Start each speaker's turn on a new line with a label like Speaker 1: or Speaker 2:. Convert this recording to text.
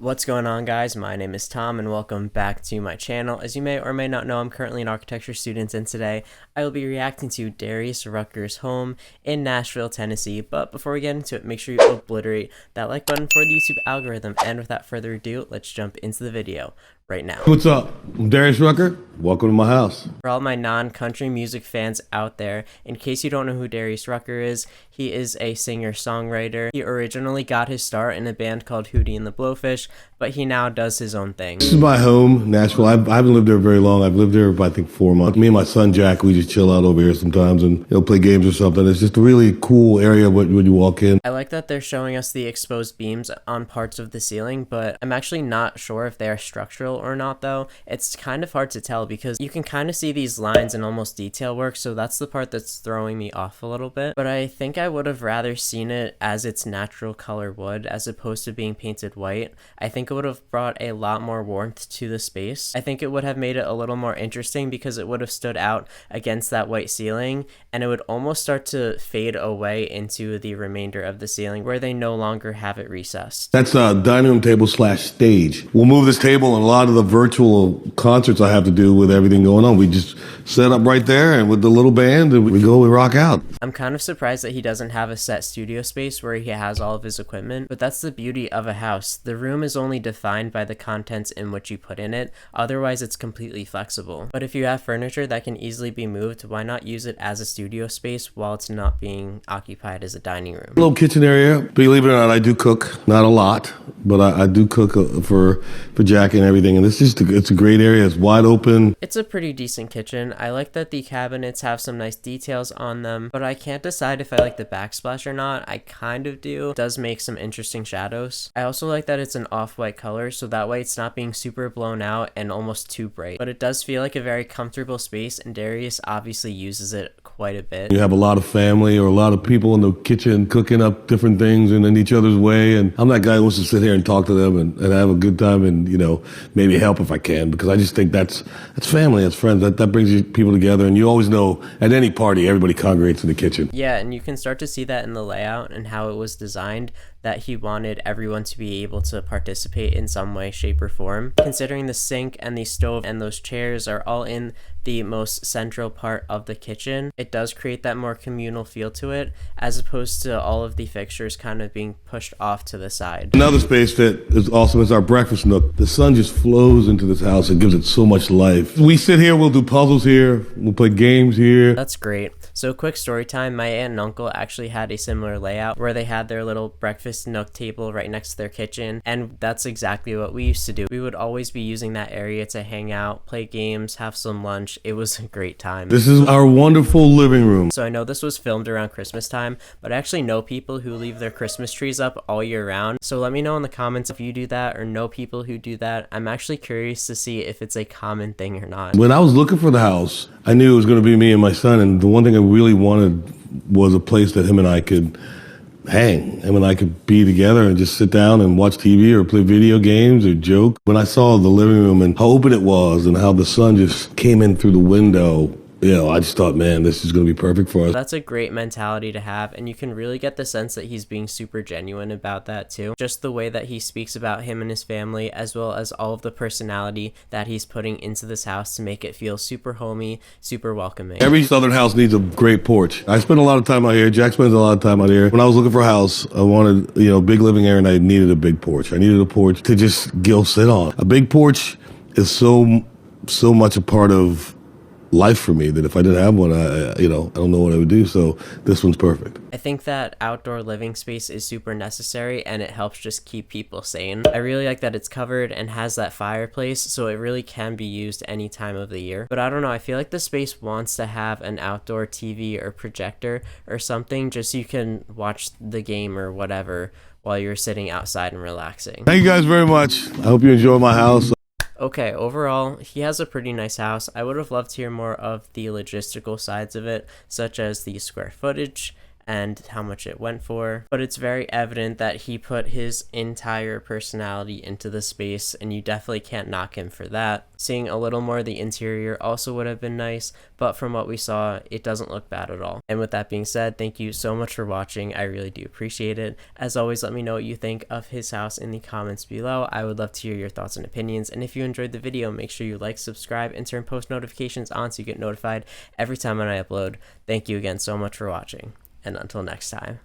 Speaker 1: What's going on, guys? My name is Tom and welcome back to my channel. As you may or may not know, I'm currently an architecture student, and today I will be reacting to Darius Rucker's home in Nashville, Tennessee. But before we get into it, make sure you obliterate that like button for the YouTube algorithm. And without further ado, let's jump into the video right now.
Speaker 2: What's up? I'm Darius Rucker. Welcome to my house.
Speaker 1: For all my non-country music fans out there, in case you don't know who Darius Rucker is, he is a singer-songwriter. He originally got his start in a band called Hootie and the Blowfish, but he now does his own thing.
Speaker 2: This is my home, Nashville. I haven't lived there very long. I've lived there for, I think, 4 months. Me and my son, Jack, we just chill out over here sometimes and play games or something. It's just a really cool area when you walk in.
Speaker 1: I like that they're showing us the exposed beams on parts of the ceiling, but I'm actually not sure if they are structural or not, though. It's kind of hard to tell because you can kind of see these lines and almost detail work, so that's the part that's throwing me off a little bit. But I think I would have rather seen it as its natural color would, as opposed to being painted white. I think it would have brought a lot more warmth to the space. I think it would have made it a little more interesting because it would have stood out against that white ceiling, and it would almost start to fade away into the remainder of the ceiling where they no longer have it recessed.
Speaker 2: That's a dining room table / stage. We'll move this table and a lot of the virtual concerts I have to do with everything going on. We just set up right there and with the little band and we rock out.
Speaker 1: I'm kind of surprised that he doesn't have a set studio space where he has all of his equipment, but that's the beauty of a house. The room is only defined by the contents in which you put in it, otherwise it's completely flexible. But if you have furniture that can easily be moved, why not use it as a studio space while it's not being occupied as a dining room?
Speaker 2: Little kitchen area. Believe it or not, I do cook. Not a lot, but I do cook for Jack and everything, and it's a great area. It's wide open.
Speaker 1: It's a pretty decent kitchen. I like that the cabinets have some nice details on them, but I can't decide if I like the backsplash or not. I kind of do. It does make some interesting shadows. I also like that it's an off-white color, so that way it's not being super blown out and almost too bright. But it does feel like a very comfortable space, and Darius obviously uses it quite a bit.
Speaker 2: You have a lot of family or a lot of people in the kitchen cooking up different things and in each other's way, and I'm that guy who wants to sit here and talk to them and have a good time and, maybe help if I can, because I just think that's family, that's friends, that brings people together, and you always know at any party everybody congregates in the kitchen.
Speaker 1: Yeah, and you can start to see that in the layout and how it was designed, that he wanted everyone to be able to participate in some way, shape, or form. Considering the sink and the stove and those chairs are all in the most central part of the kitchen, it does create that more communal feel to it, as opposed to all of the fixtures kind of being pushed off to the side.
Speaker 2: Another space that is awesome is our breakfast nook. The sun just flows into this house and gives it so much life. We sit here, we'll do puzzles here, we'll play games here.
Speaker 1: That's great. So quick story time, my aunt and uncle actually had a similar layout where they had their little breakfast nook table right next to their kitchen, and that's exactly what we used to do. We would always be using that area to hang out, play games, have some lunch. It was a great time.
Speaker 2: This is our wonderful living room.
Speaker 1: So I know this was filmed around Christmas time, but I actually know people who leave their Christmas trees up all year round. So let me know in the comments if you do that or know people who do that. I'm actually curious to see if it's a common thing or not.
Speaker 2: When I was looking for the house, I knew it was going to be me and my son, and the one thing I really wanted was a place that him and I could hang. Him and I could be together and just sit down and watch TV or play video games or joke. When I saw the living room and how open it was and how the sun just came in through the window, I just thought, man, this is going to be perfect for us.
Speaker 1: That's a great mentality to have, and you can really get the sense that he's being super genuine about that too. Just the way that he speaks about him and his family, as well as all of the personality that he's putting into this house to make it feel super homey, super welcoming.
Speaker 2: Every southern house needs a great porch. I spend a lot of time out here. Jack spends a lot of time out here. When I was looking for a house, I wanted, big living area, and I needed a big porch. I needed a porch to just sit on. A big porch is so much a part of life for me that if I didn't have one, I don't know what I would do. So this one's perfect.
Speaker 1: I think that outdoor living space is super necessary, and it helps just keep people sane. I really like that it's covered and has that fireplace, so it really can be used any time of the year. But I don't know, I feel like the space wants to have an outdoor TV or projector or something, just so you can watch the game or whatever while you're sitting outside and relaxing.
Speaker 2: Thank you guys very much. I hope you enjoy my house.
Speaker 1: Okay, overall, he has a pretty nice house. I would have loved to hear more of the logistical sides of it, such as the square footage, and how much it went for, but it's very evident that he put his entire personality into the space, and you definitely can't knock him for that. Seeing a little more of the interior also would have been nice, but from what we saw, it doesn't look bad at all. And with that being said, thank you so much for watching. I really do appreciate it. As always, let me know what you think of his house in the comments below. I would love to hear your thoughts and opinions, and if you enjoyed the video, make sure you like, subscribe, and turn post notifications on so you get notified every time when I upload. Thank you again so much for watching, and until next time.